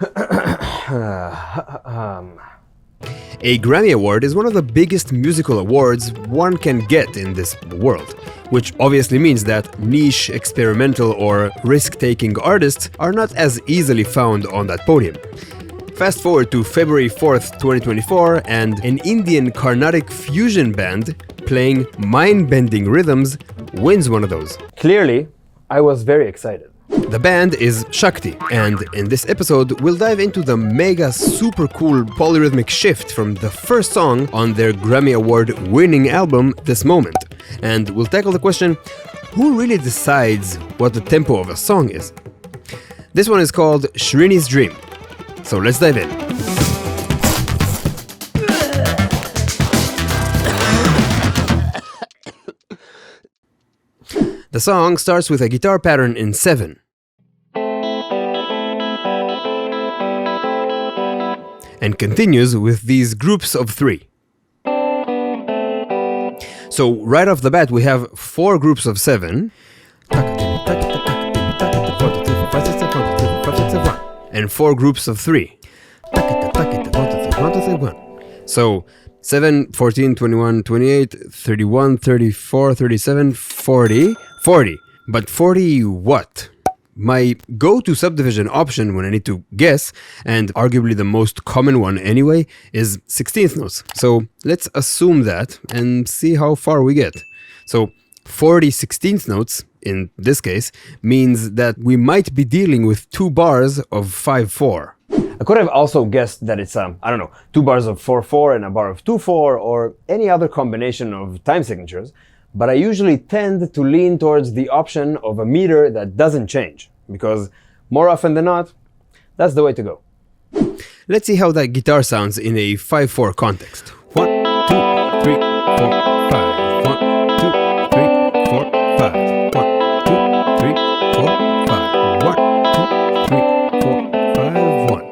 A Grammy Award is one of the biggest musical awards one can get in this world, which obviously means that niche, experimental, or risk-taking artists are not as easily found on that podium. Fast forward to February 4th, 2024, and an Indian Carnatic fusion band playing mind-bending rhythms wins one of those. Clearly, I was very excited. The band is Shakti, and in this episode we'll dive into the mega super cool polyrhythmic shift from the first song on their Grammy Award winning album, This Moment. And we'll tackle the question, who really decides what the tempo of a song is? This one is called Shrini's Dream. So let's dive in. The song starts with a guitar pattern in 7. And continues with these groups of 3. So right off the bat we have 4 groups of 7. And 4 groups of 3. So 7, 14, 21, 28, 31, 34, 37, 40. 40. But 40 what? My go-to subdivision option when I need to guess, and arguably the most common one anyway, is 16th notes. So let's assume that and see how far we get. So 40 16th notes, in this case, means that we might be dealing with 2 bars of 5/4. I could have also guessed that it's, 2 bars of 4/4 and a bar of 2/4, or any other combination of time signatures. But I usually tend to lean towards the option of a meter that doesn't change, because more often than not, that's the way to go. Let's see how that guitar sounds in a 5/4 context. 1, 2, 3, 4, 5. 1, 2, 3, 4, 5. 1, 2, 3, 4, 5. 1, 2, 3, 4, 5, 1.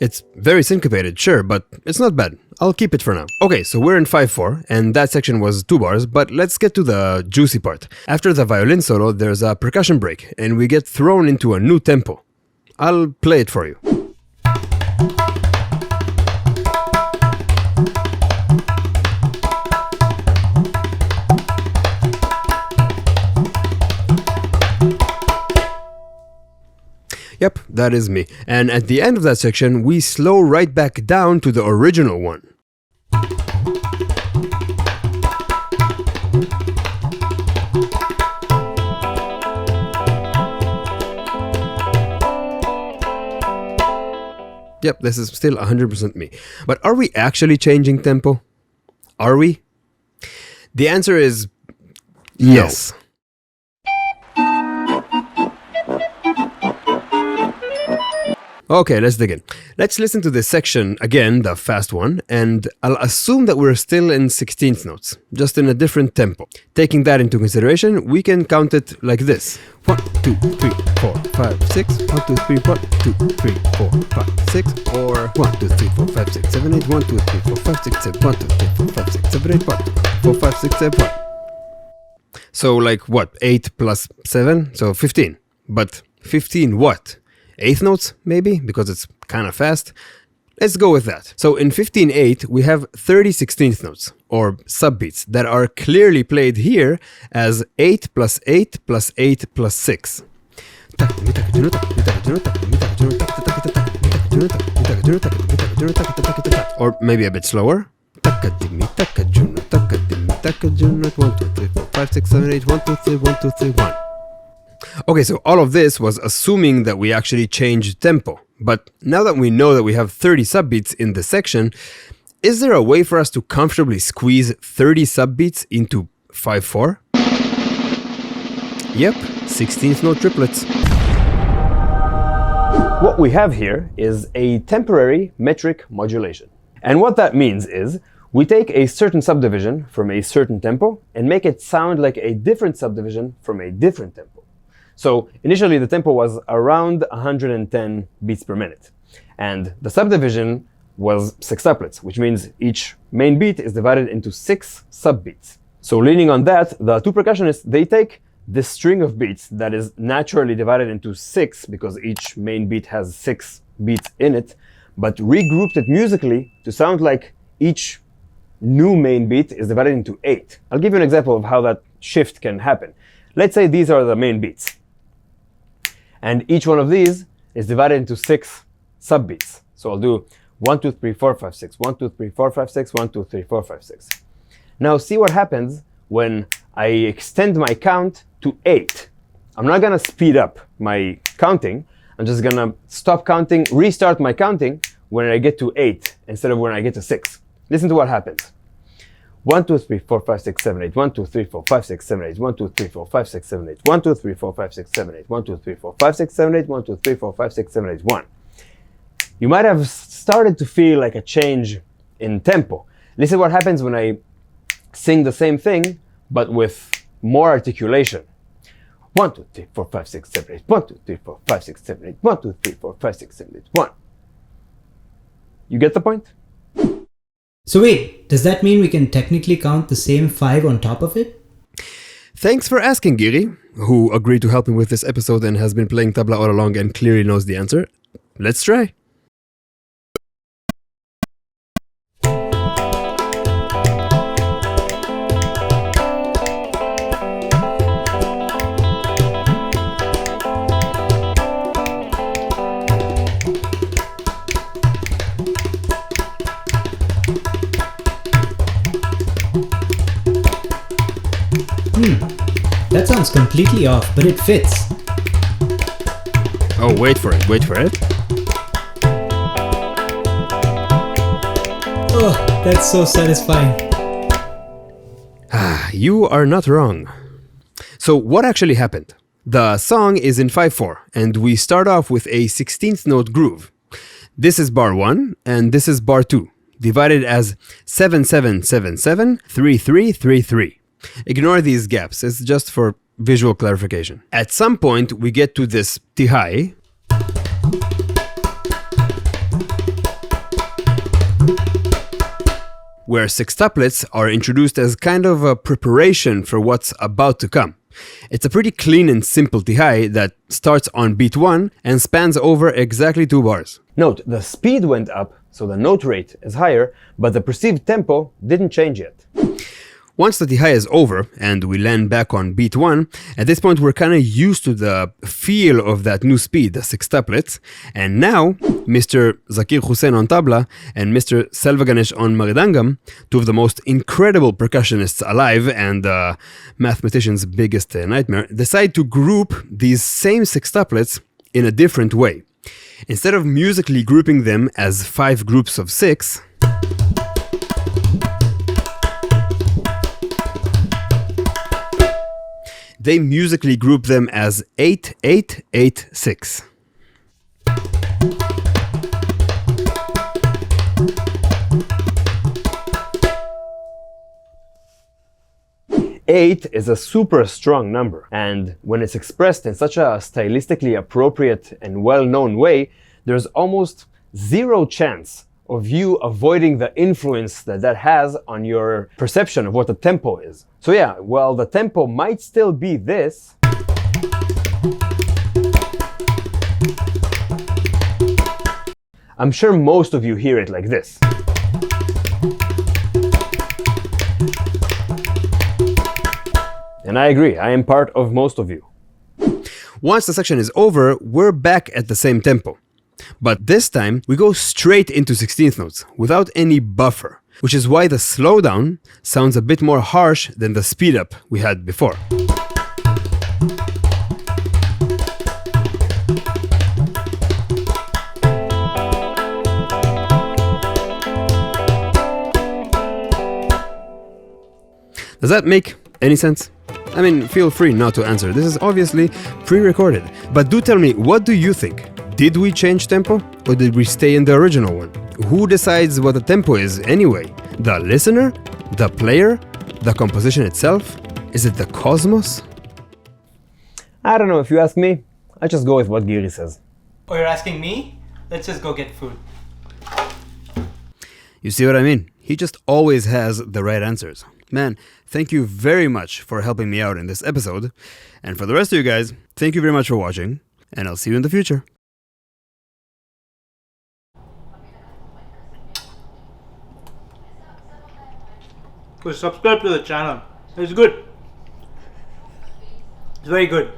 It's very syncopated, sure, but it's not bad. I'll keep it for now. Okay, so we're in 5/4, and that section was 2 bars, but let's get to the juicy part. After the violin solo, there's a percussion break, and we get thrown into a new tempo. I'll play it for you. Yep, that is me. And at the end of that section, we slow right back down to the original one. Yep, this is still 100% me. But are we actually changing tempo? Are we? The answer is yes. No. Okay, let's dig in. Let's listen to this section again, the fast one, and I'll assume that we're still in 16th notes, just in a different tempo. Taking that into consideration, we can count it like this. 1, 2, 3, 4, 5, 6. 1, 2, 3, 1, 2, 3, 4, 5, 6. Or 1, 2, 3, 4, 5, 6, 7, 8. 1, 2, 3, 4, 5, 6, 7. 1, 2, 3, 4, 5, 6, 7, 8. 1, 2, 3, 4, 5, 6, 7, 1. So like what? 8 plus 7? So 15. But 15 what? 8th notes, maybe, because it's kind of fast. Let's go with that. So in 15/8, we have 30 16th notes, or subbeats, that are clearly played here as 8 plus 8 plus 8 plus 6. Or maybe a bit slower. 1, 2, 3, 4, 5, 6, 7, 8, 1, 2, 3, 1, 2, 3, 1. Okay, so all of this was assuming that we actually changed tempo. But now that we know that we have 30 subbeats in this section, is there a way for us to comfortably squeeze 30 subbeats into 5/4? Yep, 16th note triplets. What we have here is a temporary metric modulation. And what that means is, we take a certain subdivision from a certain tempo and make it sound like a different subdivision from a different tempo. So initially the tempo was around 110 beats per minute. And the subdivision was 6 tuplets, which means each main beat is divided into 6 subbeats. So leaning on that, the 2 percussionists, they take this string of beats that is naturally divided into 6 because each main beat has 6 beats in it, but regrouped it musically to sound like each new main beat is divided into 8. I'll give you an example of how that shift can happen. Let's say these are the main beats. And each one of these is divided into 6 subbeats. So I'll do 1, 2, 3, 4, 5, 6, 1, 2, 3, 4, 5, 6, 1, 2, 3, 4, 5, 6. Now see what happens when I extend my count to 8. I'm not gonna speed up my counting. I'm just gonna stop counting, restart my counting when I get to 8 instead of when I get to 6. Listen to what happens. 1, 2, 3, 4, 5, 6, 7, 8. 1, 2, 3, 4, 5, 6, 7, 8. 1, 2, 3, 4, 5, 6, 7, 8. 1, 2, 3, 4, 5, 6, 7, 8. 1, 2, 3, 4, 5, 6, 7, 8. 1, 2, 3, 4, 5, 6, 7, 8. 1. You might have started to feel like a change in tempo. Listen what happens when I sing the same thing, but with more articulation. 1, 2, 3, 4, 5, 6, 7, 8. 1, 2, 3, 4, 5, 6, 7, 8. 1, 2, 3, 4, 5, 6, 7, 8. 1. You get the point? So wait, does that mean we can technically count the same 5 on top of it? Thanks for asking, Giri, who agreed to help me with this episode and has been playing tabla all along and clearly knows the answer. Let's try. That sounds completely off, but it fits. Oh, wait for it, wait for it. Oh, that's so satisfying. You are not wrong. So what actually happened? The song is in 5/4, and we start off with a 16th note groove. This is bar 1, and this is bar 2, divided as 7-7-7-7, 3-3-3-3. Ignore these gaps, it's just for visual clarification. At some point, we get to this tihai, where sextuplets are introduced as kind of a preparation for what's about to come. It's a pretty clean and simple tihai that starts on beat 1 and spans over exactly 2 bars. Note, the speed went up, so the note rate is higher, but the perceived tempo didn't change yet. Once the tihai is over and we land back on beat 1, at this point we're kind of used to the feel of that new speed, the sextuplets, and now Mr. Zakir Hussain on tabla and Mr. Selvaganesh on maridangam, two of the most incredible percussionists alive and mathematician's biggest nightmare, decide to group these same sextuplets in a different way. Instead of musically grouping them as 5 groups of 6, they musically group them as 8-8-8-6. Eight is a super strong number, and when it's expressed in such a stylistically appropriate and well-known way, there's almost zero chance of you avoiding the influence that has on your perception of what the tempo is. So yeah, while the tempo might still be this, I'm sure most of you hear it like this. And I agree, I am part of most of you. Once the section is over, we're back at the same tempo. But this time, we go straight into 16th notes, without any buffer, which is why the slowdown sounds a bit more harsh than the speed up we had before. Does that make any sense? I mean, feel free not to answer. This is obviously pre-recorded. But do tell me, what do you think? Did we change tempo, or did we stay in the original one? Who decides what the tempo is anyway? The listener? The player? The composition itself? Is it the cosmos? I don't know, if you ask me, I just go with what Giri says. Oh, you're asking me? Let's just go get food. You see what I mean? He just always has the right answers. Man, thank you very much for helping me out in this episode. And for the rest of you guys, thank you very much for watching, and I'll see you in the future. Please subscribe to the channel. It's good. It's very good.